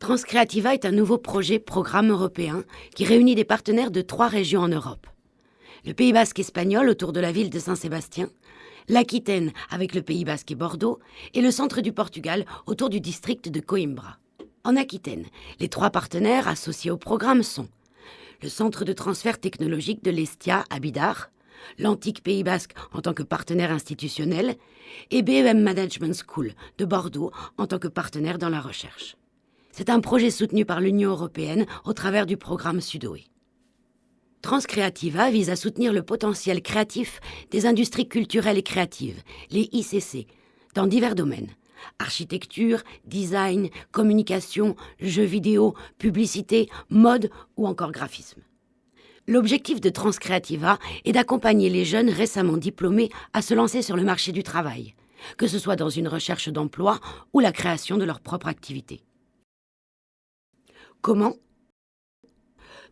Transcreativa est un nouveau programme européen qui réunit des partenaires de 3 régions en Europe. Le Pays basque espagnol autour de la ville de Saint-Sébastien, l'Aquitaine avec le Pays basque et Bordeaux, et le centre du Portugal autour du district de Coimbra. En Aquitaine, les 3 partenaires associés au programme sont le centre de transfert technologique de l'Estia à Bidar, l'antique Pays basque en tant que partenaire institutionnel, et BEM Management School de Bordeaux en tant que partenaire dans la recherche. C'est un projet soutenu par l'Union européenne au travers du programme Sudoe. Transcreativa vise à soutenir le potentiel créatif des industries culturelles et créatives, les ICC, dans divers domaines. Architecture, design, communication, jeux vidéo, publicité, mode ou encore graphisme. L'objectif de Transcreativa est d'accompagner les jeunes récemment diplômés à se lancer sur le marché du travail, que ce soit dans une recherche d'emploi ou la création de leur propre activité. Comment ?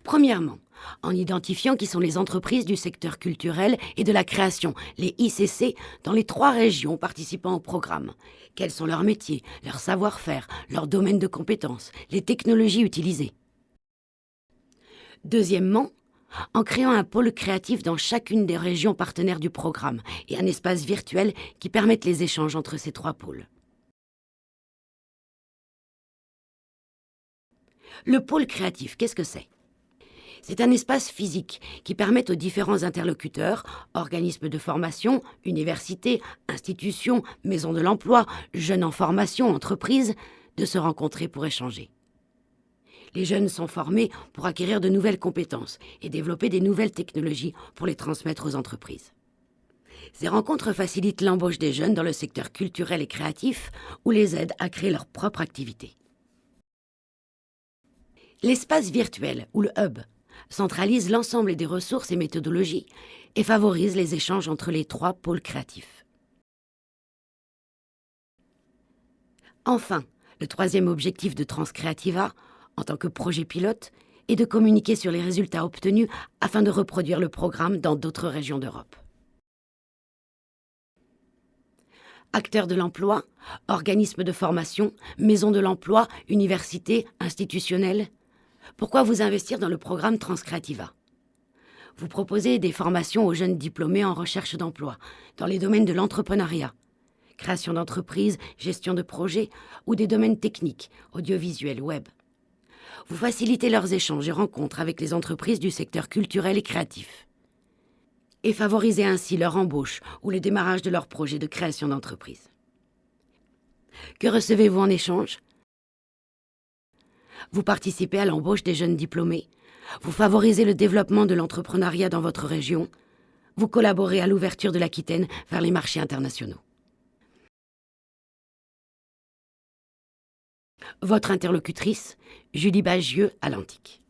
Premièrement, en identifiant qui sont les entreprises du secteur culturel et de la création, les ICC, dans les 3 régions participant au programme. Quels sont leurs métiers, leur savoir-faire, leur domaine de compétences, les technologies utilisées. Deuxièmement, en créant un pôle créatif dans chacune des régions partenaires du programme et un espace virtuel qui permette les échanges entre ces 3 pôles. Le pôle créatif, qu'est-ce que c'est ? C'est un espace physique qui permet aux différents interlocuteurs, organismes de formation, universités, institutions, maisons de l'emploi, jeunes en formation, entreprises, de se rencontrer pour échanger. Les jeunes sont formés pour acquérir de nouvelles compétences et développer des nouvelles technologies pour les transmettre aux entreprises. Ces rencontres facilitent l'embauche des jeunes dans le secteur culturel et créatif ou les aident à créer leur propre activité. L'espace virtuel, ou le hub, centralise l'ensemble des ressources et méthodologies et favorise les échanges entre les 3 pôles créatifs. Enfin, le 3e objectif de Transcreativa, en tant que projet pilote, est de communiquer sur les résultats obtenus afin de reproduire le programme dans d'autres régions d'Europe. Acteurs de l'emploi, organismes de formation, maisons de l'emploi, universités, institutionnels. Pourquoi vous investir dans le programme Transcreativa ? Vous proposez des formations aux jeunes diplômés en recherche d'emploi, dans les domaines de l'entrepreneuriat, création d'entreprises, gestion de projets ou des domaines techniques, audiovisuels, web. Vous facilitez leurs échanges et rencontres avec les entreprises du secteur culturel et créatif. Et favorisez ainsi leur embauche ou le démarrage de leurs projets de création d'entreprise. Que recevez-vous en échange ? Vous participez à l'embauche des jeunes diplômés. Vous favorisez le développement de l'entrepreneuriat dans votre région. Vous collaborez à l'ouverture de l'Aquitaine vers les marchés internationaux. Votre interlocutrice, Julie Bagieux à l'Antique.